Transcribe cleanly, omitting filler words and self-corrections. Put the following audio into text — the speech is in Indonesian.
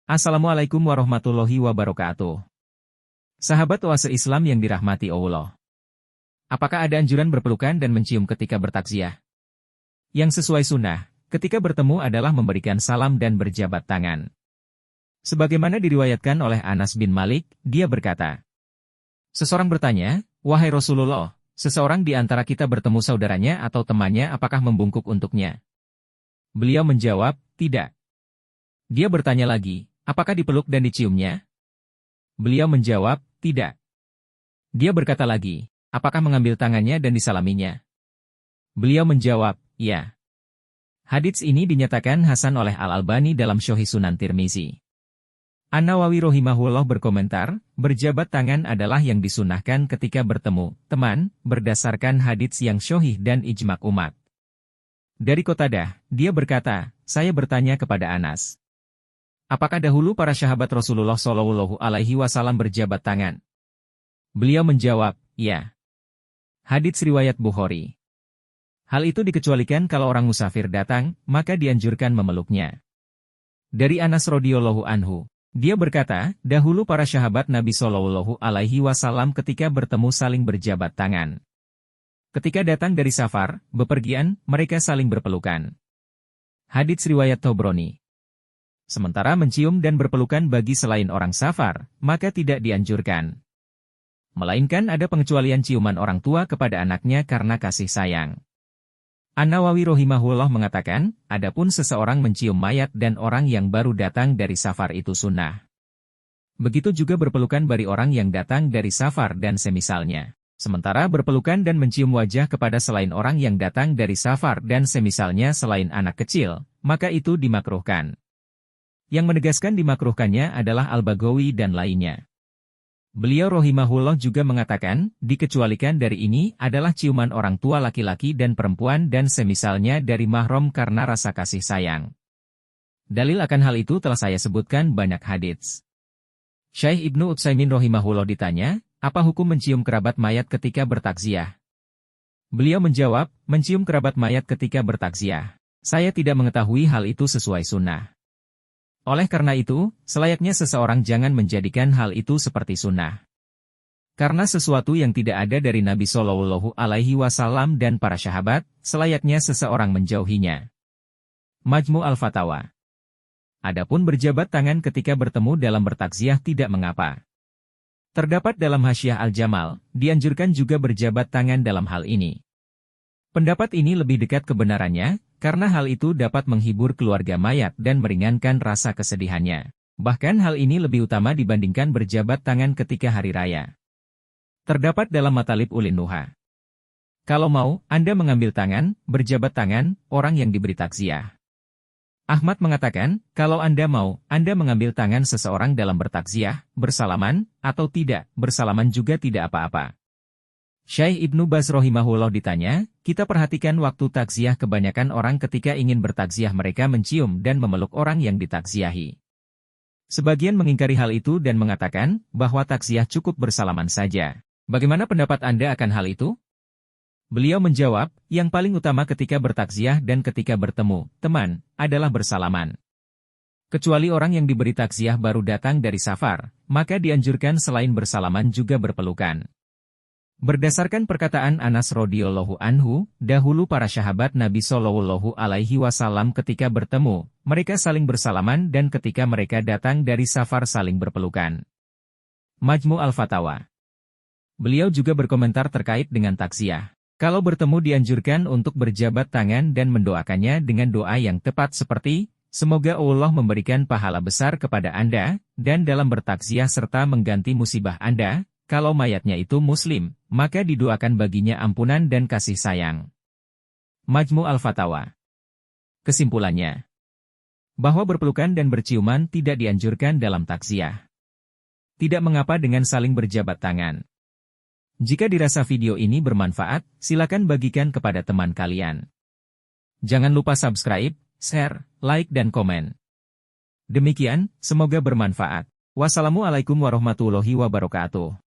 Assalamualaikum warahmatullahi wabarakatuh. Sahabat oase Islam yang dirahmati Allah. Apakah ada anjuran berpelukan dan mencium ketika bertakziah? Yang sesuai sunnah, ketika bertemu adalah memberikan salam dan berjabat tangan. Sebagaimana diriwayatkan oleh Anas bin Malik, dia berkata, seseorang bertanya, "Wahai Rasulullah, seseorang di antara kita bertemu saudaranya atau temannya apakah membungkuk untuknya?" Beliau menjawab, "Tidak." Dia bertanya lagi, "Apakah dipeluk dan diciumnya?" Beliau menjawab, "Tidak." Dia berkata lagi, "Apakah mengambil tangannya dan disalaminya?" Beliau menjawab, "Ya." Hadits ini dinyatakan hasan oleh Al-Albani dalam Sahih Sunan Tirmizi. An-Nawawi rahimahullah berkomentar, berjabat tangan adalah yang disunahkan ketika bertemu teman, berdasarkan hadits yang sahih dan ijma' umat. Dari Qatadah, dia berkata, saya bertanya kepada Anas, apakah dahulu para sahabat Rasulullah Shallallahu Alaihi Wasallam berjabat tangan? Beliau menjawab, ya. Hadits riwayat Bukhari. Hal itu dikecualikan kalau orang musafir datang, maka dianjurkan memeluknya. Dari Anas radhiyallahu anhu, dia berkata, dahulu para sahabat Nabi Shallallahu Alaihi Wasallam ketika bertemu saling berjabat tangan. Ketika datang dari safar, bepergian, mereka saling berpelukan. Hadits riwayat Tabrani. Sementara mencium dan berpelukan bagi selain orang safar, maka tidak dianjurkan. Melainkan ada pengecualian ciuman orang tua kepada anaknya karena kasih sayang. An-Nawawi rahimahullah mengatakan, adapun seseorang mencium mayat dan orang yang baru datang dari safar itu sunnah. Begitu juga berpelukan bagi orang yang datang dari safar dan semisalnya. Sementara berpelukan dan mencium wajah kepada selain orang yang datang dari safar dan semisalnya selain anak kecil, maka itu dimakruhkan. Yang menegaskan dimakruhkannya adalah Al-Baghawi dan lainnya. Beliau rahimahullah juga mengatakan, dikecualikan dari ini adalah ciuman orang tua laki-laki dan perempuan dan semisalnya dari mahram karena rasa kasih sayang. Dalil akan hal itu telah saya sebutkan banyak hadits. Syekh Ibnu Utsaimin rahimahullah ditanya, apa hukum mencium kerabat mayat ketika bertakziah? Beliau menjawab, mencium kerabat mayat ketika bertakziah. Saya tidak mengetahui hal itu sesuai sunnah. Oleh karena itu, selayaknya seseorang jangan menjadikan hal itu seperti sunnah. Karena sesuatu yang tidak ada dari Nabi Shallallahu Alaihi Wasallam dan para sahabat, selayaknya seseorang menjauhinya. Majmu' al-Fatawa. Adapun berjabat tangan ketika bertemu dalam bertakziah tidak mengapa. Terdapat dalam Hasyiah Al-Jamal, dianjurkan juga berjabat tangan dalam hal ini. Pendapat ini lebih dekat kebenarannya, karena hal itu dapat menghibur keluarga mayat dan meringankan rasa kesedihannya. Bahkan hal ini lebih utama dibandingkan berjabat tangan ketika hari raya. Terdapat dalam Matalib Ulin Nuha. Kalau mau, Anda mengambil tangan, berjabat tangan, orang yang diberi takziah. Ahmad mengatakan, kalau Anda mau, Anda mengambil tangan seseorang dalam bertakziah, bersalaman, atau tidak, bersalaman juga tidak apa-apa. Syekh Ibnu Baz rahimahullah ditanya, kita perhatikan waktu takziah kebanyakan orang ketika ingin bertakziah mereka mencium dan memeluk orang yang ditakziahi. Sebagian mengingkari hal itu dan mengatakan, bahwa takziah cukup bersalaman saja. Bagaimana pendapat Anda akan hal itu? Beliau menjawab, yang paling utama ketika bertakziah dan ketika bertemu teman, adalah bersalaman. Kecuali orang yang diberi takziah baru datang dari safar, maka dianjurkan selain bersalaman juga berpelukan. Berdasarkan perkataan Anas radhiyallahu anhu, dahulu para sahabat Nabi Shallallahu Alaihi Wasallam ketika bertemu, mereka saling bersalaman dan ketika mereka datang dari safar saling berpelukan. Majmu' al-Fatawa. Beliau juga berkomentar terkait dengan takziah. Kalau bertemu dianjurkan untuk berjabat tangan dan mendoakannya dengan doa yang tepat seperti, semoga Allah memberikan pahala besar kepada Anda, dan dalam bertakziah serta mengganti musibah Anda. Kalau mayatnya itu muslim, maka didoakan baginya ampunan dan kasih sayang. Majmu' al-Fatawa. Kesimpulannya, bahwa berpelukan dan berciuman tidak dianjurkan dalam takziah. Tidak mengapa dengan saling berjabat tangan. Jika dirasa video ini bermanfaat, silakan bagikan kepada teman kalian. Jangan lupa subscribe, share, like dan komen. Demikian, semoga bermanfaat. Wassalamualaikum warahmatullahi wabarakatuh.